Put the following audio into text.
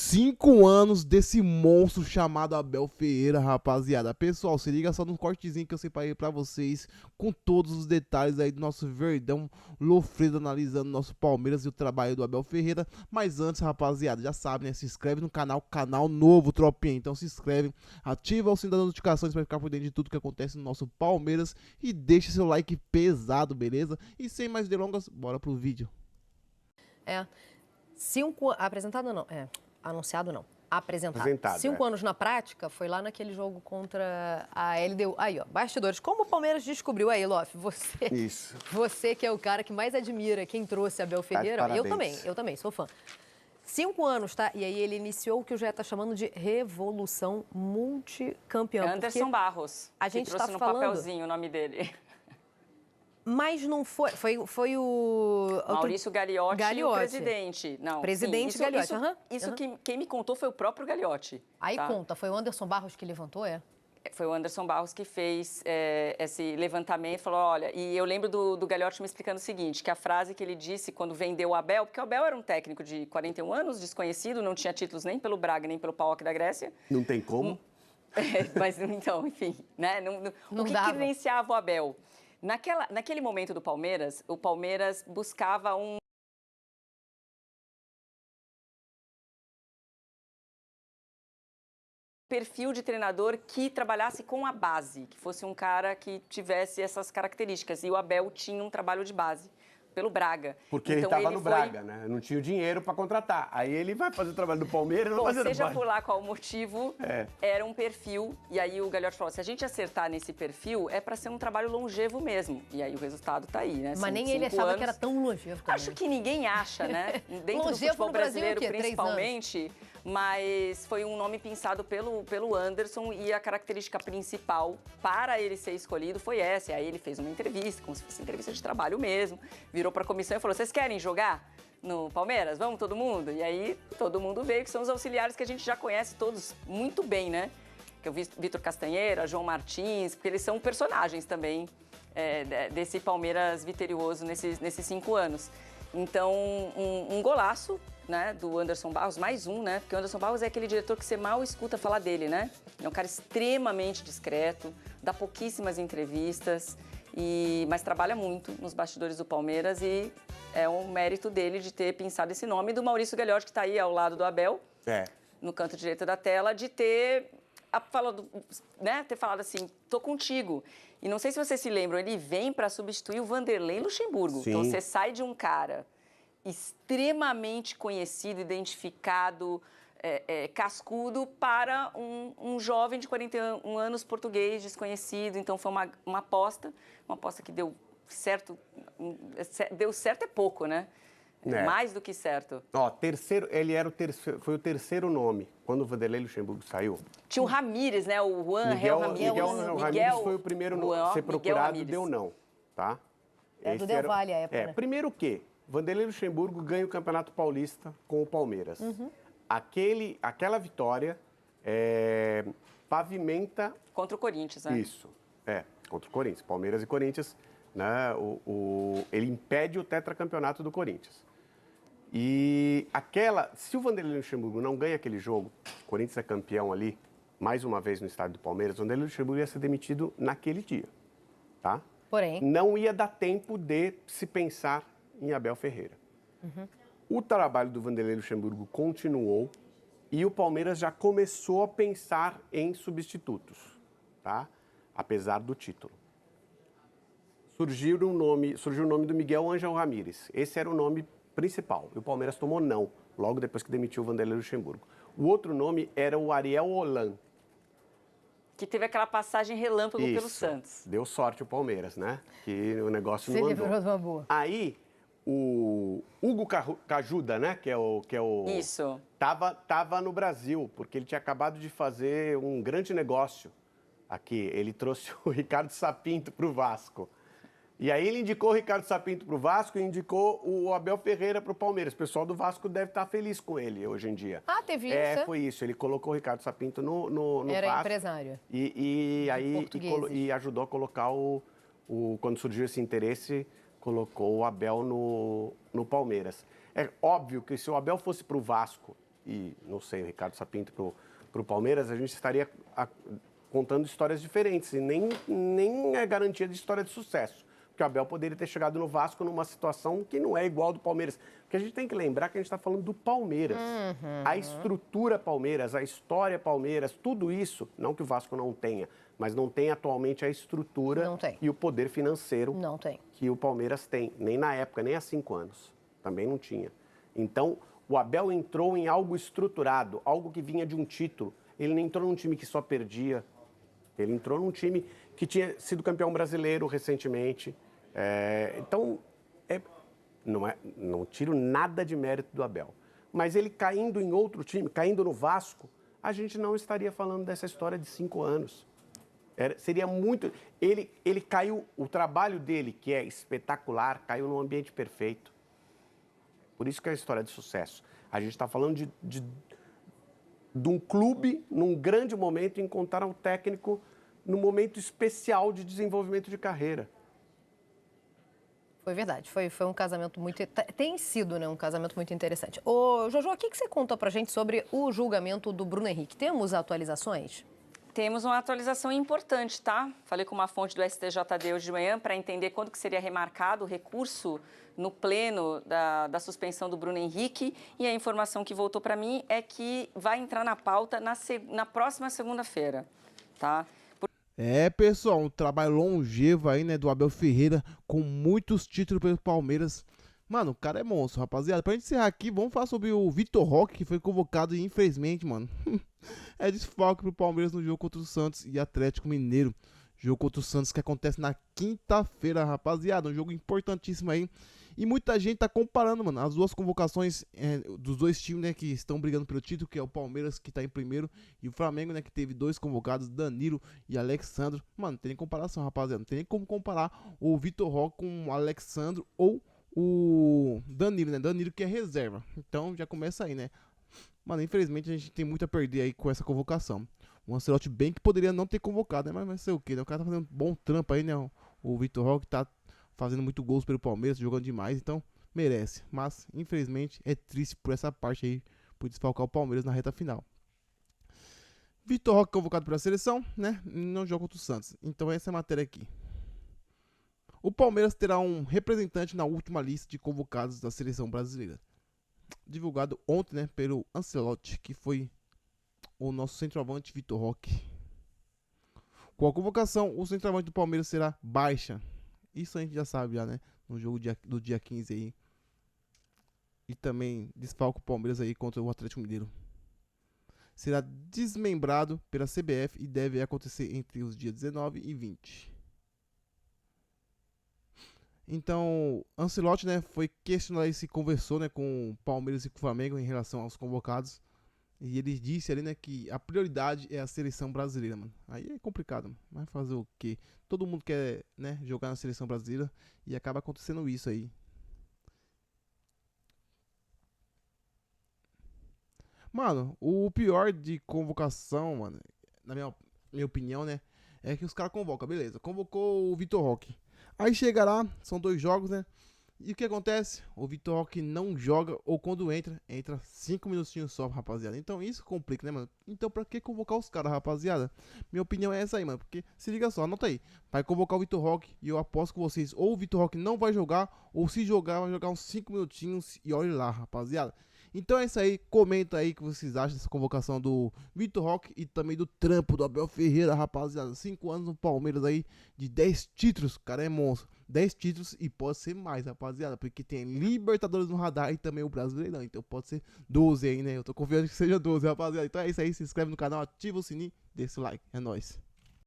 5 anos desse monstro chamado Abel Ferreira, rapaziada. Pessoal, se liga só no cortezinho que eu separei pra vocês, com todos os detalhes aí do nosso Verdão Lofredo, analisando nosso Palmeiras e o trabalho do Abel Ferreira. Mas antes, rapaziada, já sabe, né? Se inscreve no canal novo, tropinha. Então se inscreve, ativa o sininho das notificações pra ficar por dentro de tudo que acontece no nosso Palmeiras. E deixa seu like pesado, beleza? E sem mais delongas, bora pro vídeo. Apresentado não, anunciado não, apresentado. 5 anos na prática, foi lá naquele jogo contra a LDU. Aí, ó, bastidores. Como o Palmeiras descobriu aí, Lof, você que é o cara que mais admira quem trouxe Abel Ferreira, eu também, sou fã. 5 anos, tá? E aí ele iniciou o que o já tá chamando de revolução multicampeã. Anderson Barros, a gente trouxe no papelzinho o nome dele. Mas não foi o... Maurício Gagliotti e o presidente. Não, presidente sim, Gagliotti. Quem me contou foi o próprio Gagliotti. Aí conta, foi o Anderson Barros que levantou, Foi o Anderson Barros que fez esse levantamento e falou, olha... E eu lembro do Gagliotti me explicando o seguinte, que a frase que ele disse quando vendeu o Abel, porque o Abel era um técnico de 41 anos, desconhecido, não tinha títulos nem pelo Braga, nem pelo PAOK da Grécia. Não tem como. Mas, então, enfim, né? O que credenciava o Abel? Naquele momento do Palmeiras, o Palmeiras buscava um perfil de treinador que trabalhasse com a base, que fosse um cara que tivesse essas características. E o Abel tinha um trabalho de base pelo Braga. Porque então, ele estava no Braga, né? Não tinha o dinheiro para contratar. Aí ele vai fazer o trabalho do Palmeiras, não vai fazer seja por lá qual o motivo, era um perfil. E aí o Gagliotti falou, se a gente acertar nesse perfil, é para ser um trabalho longevo mesmo. E aí o resultado tá aí, né? Mas nem ele achava que era tão longevo também. Acho que ninguém acha, né? Dentro do futebol brasileiro, principalmente. Mas foi um nome pensado pelo Anderson e a característica principal para ele ser escolhido foi essa. E aí ele fez uma entrevista, como se fosse entrevista de trabalho mesmo, virou para a comissão e falou, vocês querem jogar no Palmeiras? Vamos todo mundo? E aí todo mundo veio, que são os auxiliares que a gente já conhece todos muito bem, né? Que é o Vitor Castanheira, João Martins, porque eles são personagens também desse Palmeiras vitorioso nesses 5 anos. Então, um golaço, né, do Anderson Barros, mais um, né? Porque o Anderson Barros é aquele diretor que você mal escuta falar dele, né? É um cara extremamente discreto, dá pouquíssimas entrevistas, mas trabalha muito nos bastidores do Palmeiras e é um mérito dele de ter pensado esse nome, do Maurício Gagliotti, que está aí ao lado do Abel, no canto direito da tela, de ter falado assim, tô contigo. E não sei se vocês se lembram, ele vem para substituir o Vanderlei Luxemburgo. Sim. Então você sai de um cara extremamente conhecido, identificado, cascudo, para um jovem de 41 anos, português, desconhecido. Então foi uma aposta que deu certo. Deu certo é pouco, né? Mais do que certo. Ó, foi o terceiro nome. Quando o Vanderlei Luxemburgo saiu. Tinha o Ramírez, né? O Juan Ramírez. Miguel Ramírez foi o primeiro a ser procurado, deu não, tá? Do Del Valle, a época. Né? Primeiro que Vanderlei Luxemburgo ganha o Campeonato Paulista com o Palmeiras. Aquela vitória pavimenta... Contra o Corinthians, né? Isso, contra o Corinthians. Palmeiras e Corinthians, né? Ele impede o tetracampeonato do Corinthians. E se o Vanderlei Luxemburgo não ganha aquele jogo, o Corinthians é campeão ali, mais uma vez no estádio do Palmeiras, o Vanderlei Luxemburgo ia ser demitido naquele dia, tá? Porém, não ia dar tempo de se pensar em Abel Ferreira. O trabalho do Vanderlei Luxemburgo continuou e o Palmeiras já começou a pensar em substitutos, tá? Apesar do título. Surgiu o nome do Miguel Ángel Ramírez. Esse era o nome principal. E o Palmeiras tomou não, logo depois que demitiu o Vanderlei Luxemburgo. O outro nome era o Ariel Holan. Que teve aquela passagem relâmpago pelo Santos. Deu sorte o Palmeiras, né? Que o negócio não andou. Aí, o Hugo Cajuda, né? Que é o... Isso. Tava no Brasil, porque ele tinha acabado de fazer um grande negócio aqui. Ele trouxe o Ricardo Sapinto para o Vasco. E aí ele indicou o Ricardo Sapinto para o Vasco e indicou o Abel Ferreira para o Palmeiras. O pessoal do Vasco deve estar feliz com ele hoje em dia. Teve isso? Foi isso. Ele colocou o Ricardo Sapinto no Era Vasco. Empresário. E ajudou a colocar quando surgiu esse interesse, colocou o Abel no Palmeiras. É óbvio que se o Abel fosse para o Vasco e não sei, o Ricardo Sapinto para o Palmeiras, a gente estaria contando histórias diferentes e nem é garantia de história de sucesso. Porque o Abel poderia ter chegado no Vasco numa situação que não é igual do Palmeiras. Porque a gente tem que lembrar que a gente está falando do Palmeiras. A estrutura Palmeiras, a história Palmeiras, tudo isso, não que o Vasco não tenha, mas não tem atualmente a estrutura e o poder financeiro que o Palmeiras tem. Nem na época, nem há 5 anos. Também não tinha. Então, o Abel entrou em algo estruturado, algo que vinha de um título. Ele não entrou num time que só perdia. Ele entrou num time que tinha sido campeão brasileiro recentemente. Então, não tiro nada de mérito do Abel. Mas ele caindo em outro time, caindo no Vasco, a gente não estaria falando dessa história de 5 anos. Seria muito... Ele caiu, o trabalho dele, que é espetacular, caiu num ambiente perfeito. Por isso que é a história de sucesso. A gente está falando de um clube, num grande momento, encontrar um técnico num momento especial de desenvolvimento de carreira. Foi verdade, foi um casamento muito... Tem sido, né, um casamento muito interessante. Ô, Jojo, o que você conta pra gente sobre o julgamento do Bruno Henrique? Temos atualizações? Temos uma atualização importante, tá? Falei com uma fonte do STJD hoje de manhã para entender quando que seria remarcado o recurso no pleno da suspensão do Bruno Henrique. E a informação que voltou para mim é que vai entrar na pauta na próxima segunda-feira, tá? Pessoal, um trabalho longevo aí, né, do Abel Ferreira, com muitos títulos pelo Palmeiras. Mano, o cara é monstro, rapaziada. Pra gente encerrar aqui, vamos falar sobre o Vitor Roque, que foi convocado e infelizmente, mano, é desfalque pro Palmeiras no jogo contra o Santos e Atlético Mineiro. Jogo contra o Santos que acontece na quinta-feira, rapaziada. Um jogo importantíssimo aí. E muita gente tá comparando, mano, as duas convocações dos dois times, né, que estão brigando pelo título, que é o Palmeiras, que tá em primeiro, e o Flamengo, né, que teve 2 convocados, Danilo e Alexandro. Mano, não tem nem comparação, rapaziada. Não tem nem como comparar o Vitor Roque com o Alexandro ou o Danilo, né? Danilo que é reserva. Então já começa aí, né? Mano, infelizmente a gente tem muito a perder aí com essa convocação. O Ancelotti bem que poderia não ter convocado, né? Mas vai ser o quê? O cara tá fazendo um bom trampo aí, né? O Vitor Roque tá fazendo muito gols pelo Palmeiras, jogando demais, então merece. Mas, infelizmente, é triste por essa parte aí, por desfalcar o Palmeiras na reta final. Vitor Roque convocado para a seleção, né? Não joga contra o Santos. Então essa é a matéria aqui. O Palmeiras terá um representante na última lista de convocados da seleção brasileira. Divulgado ontem, né, pelo Ancelotti, que foi o nosso centroavante Vitor Roque. Com a convocação, o centroavante do Palmeiras será baixa. Isso a gente já sabe, né? No jogo do dia 15 aí. E também desfalca o Palmeiras aí contra o Atlético Mineiro. Será desmembrado pela CBF e deve acontecer entre os dias 19 e 20. Então, Ancelotti, né, foi questionado e se conversou, né, com o Palmeiras e com o Flamengo em relação aos convocados. E ele disse ali, né, que a prioridade é a seleção brasileira, mano. Aí é complicado, mano. Vai fazer o quê? Todo mundo quer, né, jogar na seleção brasileira e acaba acontecendo isso aí. Mano, o pior de convocação, mano, na minha opinião, né, é que os caras convocam, beleza. Convocou o Vitor Roque. Aí chega lá, são 2 jogos, né? E o que acontece? O Vitor Roque não joga, ou quando entra 5 minutinhos só, rapaziada. Então isso complica, né, mano? Então pra que convocar os caras, rapaziada? Minha opinião é essa aí, mano. Porque, se liga só, anota aí. Vai convocar o Vitor Roque e eu aposto com vocês, ou o Vitor Roque não vai jogar, ou se jogar, vai jogar uns 5 minutinhos e olha lá, rapaziada. Então é isso aí, comenta aí o que vocês acham dessa convocação do Vitor Roque e também do trampo do Abel Ferreira, rapaziada. 5 anos no Palmeiras aí, de 10 títulos, cara é monstro. 10 títulos e pode ser mais, rapaziada, porque tem Libertadores no radar e também o Brasileirão, então pode ser 12 aí, né? Eu tô confiando que seja 12, rapaziada. Então é isso aí, se inscreve no canal, ativa o sininho, deixa o like, é nóis.